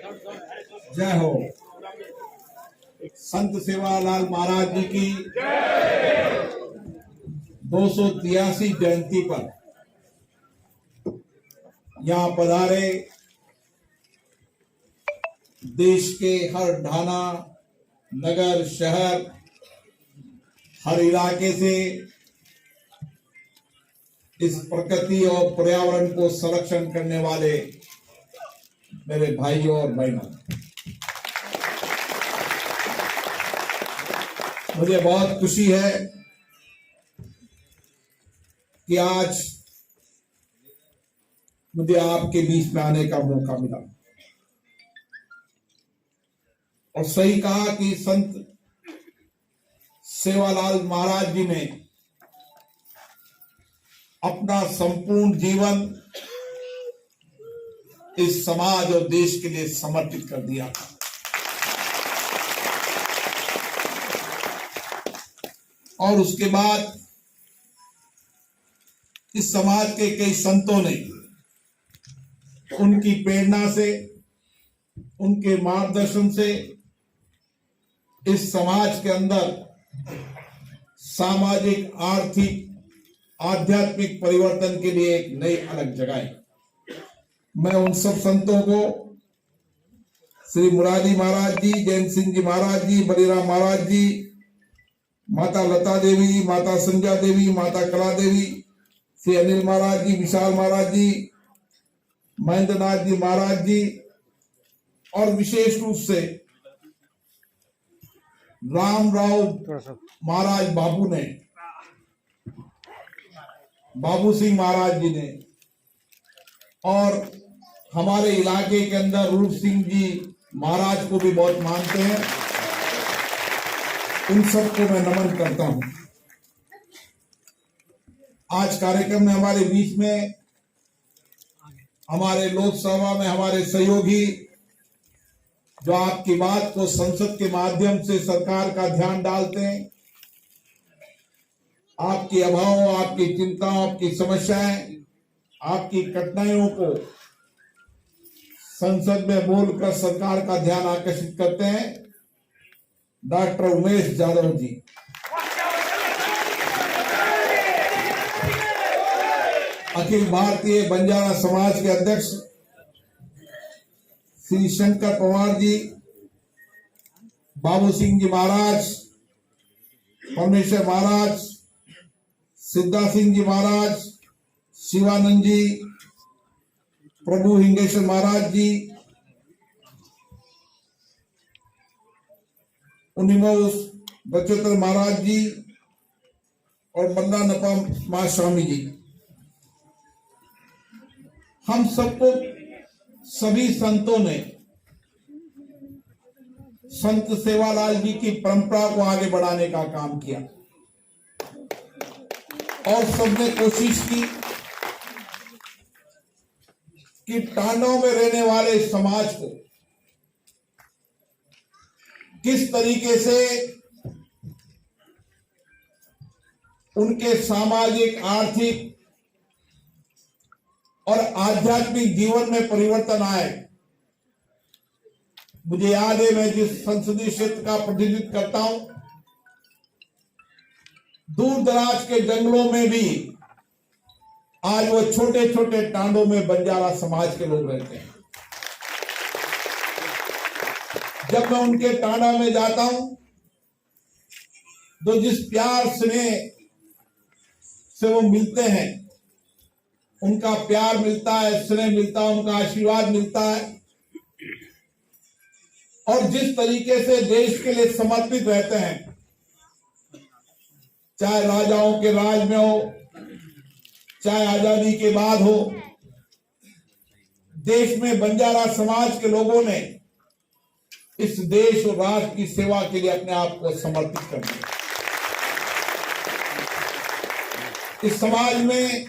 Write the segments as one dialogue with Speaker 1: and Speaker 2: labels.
Speaker 1: जय हो। संत सेवालाल महाराज जी की 283 जयंती पर यहाँ पधारे देश के हर ढाना, नगर, शहर, हर इलाके से इस प्रकृति और पर्यावरण को संरक्षण करने वाले मेरे भाइयों और बहनों, मुझे बहुत खुशी है कि आज मुझे आपके बीच में आने का मौका मिला। और सही कहा कि संत सेवालाल महाराज जी ने अपना संपूर्ण जीवन इस समाज और देश के लिए समर्पित कर दिया। और उसके बाद इस समाज के कई संतों ने उनकी प्रेरणा से, उनके मार्गदर्शन से इस समाज के अंदर सामाजिक, आर्थिक, आध्यात्मिक परिवर्तन के लिए एक नई अलग जगाई। मैं उन सब संतों को, श्री मुरारी महाराज जी, जैन सिंह जी महाराज जी, बलिराम महाराज जी, माता लता देवी, माता संध्या देवी, माता कला देवी, श्री अनिल महाराज जी, विशाल महाराज जी, महेंद्रनाथ जी महाराज जी, और विशेष रूप से रामराव महाराज बाबू ने, बाबू सिंह महाराज जी ने, और हमारे इलाके के अंदर रूप सिंह जी महाराज को भी बहुत मानते हैं। उन सबको मैं नमन करता हूं। आज कार्यक्रम में हमारे बीच में, हमारे लोकसभा में हमारे सहयोगी जो आपकी बात को संसद के माध्यम से सरकार का ध्यान डालते हैं, आपकी अभावों, आपकी चिंताओं, आपकी समस्याएं, आपकी कठिनाइयों को संसद में बोलकर सरकार का ध्यान आकर्षित करते हैं, डॉक्टर उमेश यादव जी। अखिल भारतीय बंजारा समाज के अध्यक्ष श्री शंकर पवार जी, बाबू सिंह जी महाराज, परमेश्वर महाराज, सिद्धा सिंह जी महाराज, शिवानंद जी, प्रभु हिंगेश्वर महाराज जी, उनिमोस बचोतर महाराज जी और मल्ला नपा महास्वामी जी, हम सबको, सभी संतों ने संत सेवालाल जी की परंपरा को आगे बढ़ाने का काम किया और सबने कोशिश की कि टांडों में रहने वाले समाज को किस तरीके से उनके सामाजिक, आर्थिक और आध्यात्मिक जीवन में परिवर्तन आए। मुझे याद है, मैं जिस संसदीय क्षेत्र का प्रतिनिधित्व करता हूं, दूर दराज के जंगलों में भी आज वो छोटे छोटे टांडों में बंजारा समाज के लोग रहते हैं। जब मैं उनके टांडा में जाता हूं तो जिस प्यार स्नेह से वो मिलते हैं, उनका प्यार मिलता है, स्नेह मिलता है, उनका आशीर्वाद मिलता है, और जिस तरीके से देश के लिए समर्पित रहते हैं, चाहे राजाओं के राज में हो, चाहे आजादी के बाद हो, देश में बंजारा समाज के लोगों ने इस देश और राष्ट्र की सेवा के लिए अपने आप को समर्पित कर दिया। इस समाज में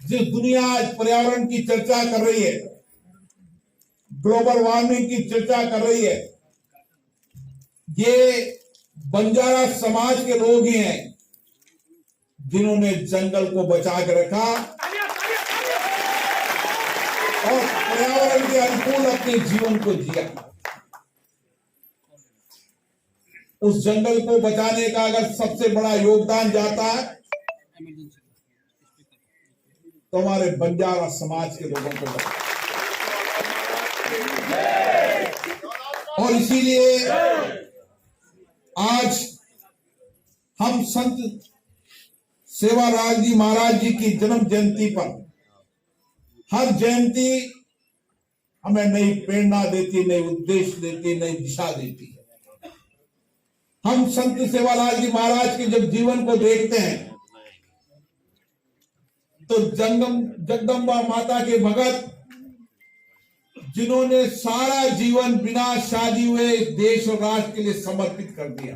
Speaker 1: जिस दुनिया आज पर्यावरण की चर्चा कर रही है, ग्लोबल वार्मिंग की चर्चा कर रही है, ये बंजारा समाज के लोग ही हैं जिन्होंने जंगल को बचा के रखा और पर्यावरण के अनुकूल अपने जीवन को जिया। उस जंगल को बचाने का अगर सबसे बड़ा योगदान जाता है तो हमारे बंजारा समाज के लोगों को जाता है। और इसीलिए आज हम संत सेवालाल जी महाराज जी की जन्म जयंती पर हर जयंती हमें नई प्रेरणा देती, नई उद्देश्य देती, नई दिशा देती है। हम संत सेवालाल जी महाराज के जब जीवन को देखते हैं तो जगदम्बा माता के भगत जिन्होंने सारा जीवन बिना शादी हुए देश और राष्ट्र के लिए समर्पित कर दिया,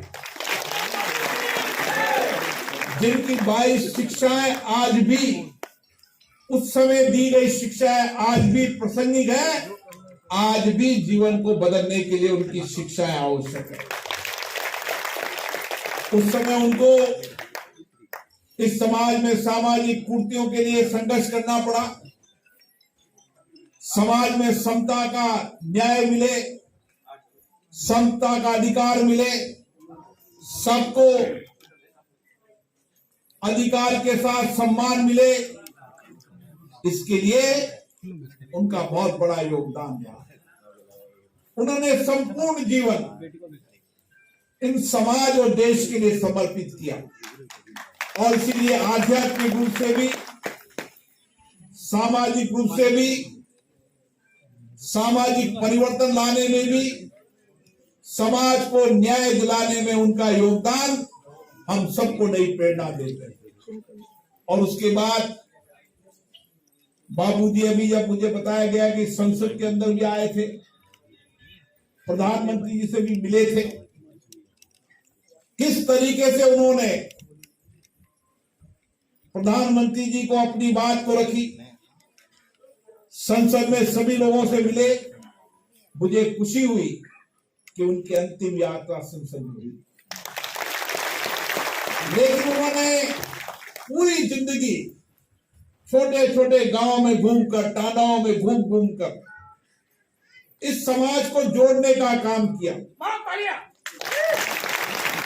Speaker 1: जिनकी 22 शिक्षाएं आज भी, उस समय दी गई शिक्षाएं आज भी प्रासंगिक है, आज भी जीवन को बदलने के लिए उनकी शिक्षाएं आवश्यक है। उस समय उनको इस समाज में सामाजिक कुर्तियों के लिए संघर्ष करना पड़ा, समाज में समता का न्याय मिले, समता का अधिकार मिले, सबको अधिकार के साथ सम्मान मिले, इसके लिए उनका बहुत बड़ा योगदान रहा। उन्होंने संपूर्ण जीवन इन समाज और देश के लिए समर्पित किया और इसीलिए आध्यात्मिक रूप से भी, सामाजिक रूप से भी, सामाजिक परिवर्तन लाने में भी, समाज को न्याय दिलाने में उनका योगदान हम सबको नई प्रेरणा देते हैं। और उसके बाद बाबूजी अभी जब मुझे बताया गया कि संसद के अंदर भी आए थे, प्रधानमंत्री जी से भी मिले थे, किस तरीके से उन्होंने प्रधानमंत्री जी को अपनी बात को रखी, संसद में सभी लोगों से मिले, मुझे खुशी हुई कि उनकी अंतिम यात्रा संसद में हुई। लेकिन उन्होंने पूरी जिंदगी छोटे छोटे गांवों में घूमकर, टांडाओं में घूम कर इस समाज को जोड़ने का काम किया,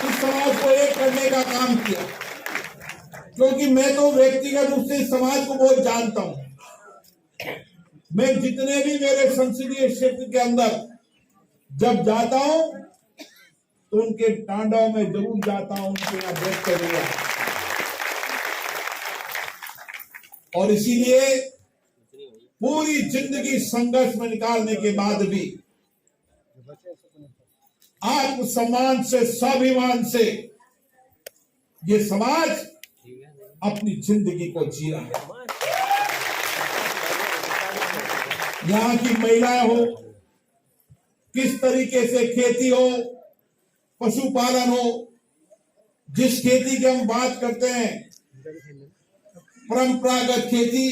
Speaker 1: इस समाज को एक करने का काम किया। क्योंकि मैं तो व्यक्तिगत रूप से इस समाज को बहुत जानता हूं। मैं जितने भी मेरे संसदीय क्षेत्र के अंदर जब जाता हूं तो उनके टांडाओं में जरूर जाता हूं, उनके यहाँ बैठ करूंगा। और इसीलिए पूरी जिंदगी संघर्ष में निकालने के बाद भी आत्मसम्मान से, स्वाभिमान से ये समाज अपनी जिंदगी को जी रहा है। यहाँ की महिलाएं हो, किस तरीके से खेती हो, पशुपालन हो, जिस खेती की हम बात करते हैं परंपरागत खेती,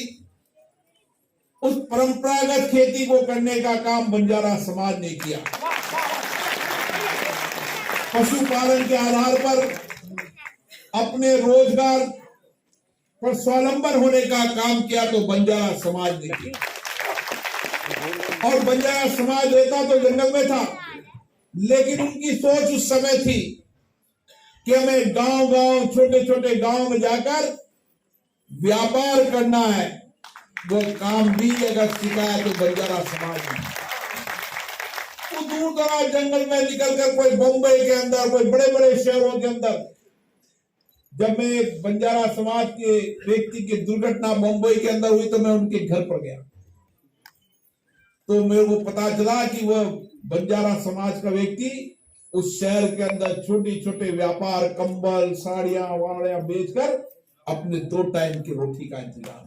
Speaker 1: उस परंपरागत खेती को करने का काम बंजारा समाज ने किया। पशुपालन के आधार पर अपने रोजगार पर स्वावलंबन होने का काम किया तो बंजारा समाज ने किया। और बंजारा समाज रहता तो जंगल में था, लेकिन उनकी सोच उस समय थी कि हमें गांव-गांव, छोटे-छोटे गांव में जाकर व्यापार करना है। वो काम भी अगर सिखाया तो बंजारा समाज ने। तो दूर दराज जंगल में निकलकर कोई बम्बई के अंदर, कोई बड़े बड़े शहरों के अंदर, जब मैं बंजारा समाज के व्यक्ति की दुर्घटना मुंबई के अंदर हुई तो मैं उनके घर पर गया, तो मेरे को पता चला कि वह बंजारा समाज का व्यक्ति उस शहर के अंदर छोटे छोटे व्यापार, कंबल, साड़ियां वाड़ियां बेचकर अपने 2 टाइम की रोटी का इंतजाम,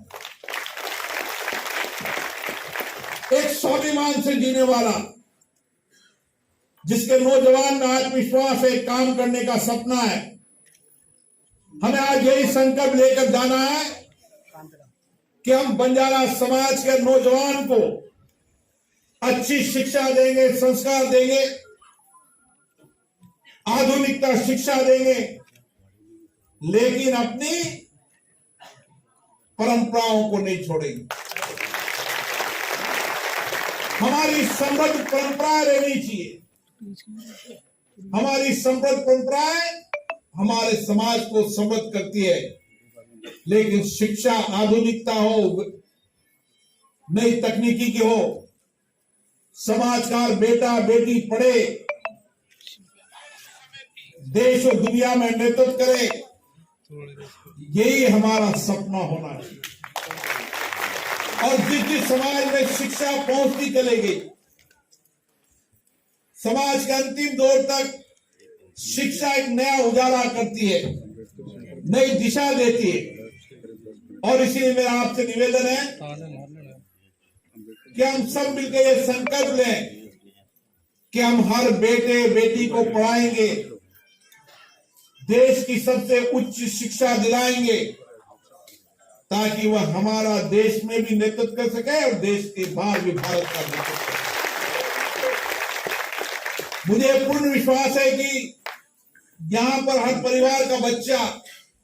Speaker 1: एक स्वाभिमान से जीने वाला, जिसके नौजवान में आत्मविश्वास है, काम करने का सपना है। हमें आज यही संकल्प लेकर जाना है कि हम बंजारा समाज के नौजवान को अच्छी शिक्षा देंगे, संस्कार देंगे, आधुनिकता शिक्षा देंगे, लेकिन अपनी परंपराओं को नहीं छोड़ेंगे। हमारी समृद्ध परंपराएं रहनी चाहिए। हमारी समृद्ध परंपराएं हमारे समाज को समृद्ध करती है, लेकिन शिक्षा आधुनिकता हो, नई तकनीकी की हो, समाज का बेटा बेटी पढ़े, देश और दुनिया में नेतृत्व करे, यही हमारा सपना होना चाहिए। और जिस जिस समाज में शिक्षा पहुंचती चलेगी, समाज के अंतिम दौर तक शिक्षा एक नया उजाला करती है, नई दिशा देती है। और इसीलिए मेरा आपसे निवेदन है कि हम सब मिलकर ये संकल्प लें कि हम हर बेटे बेटी को पढ़ाएंगे, देश की सबसे उच्च शिक्षा दिलाएंगे, ताकि वह हमारा देश में भी नेतृत्व कर सके और देश के बाहर भी भारत का नेतृत्व कर सके। मुझे पूर्ण विश्वास है कि यहां पर हर परिवार का बच्चा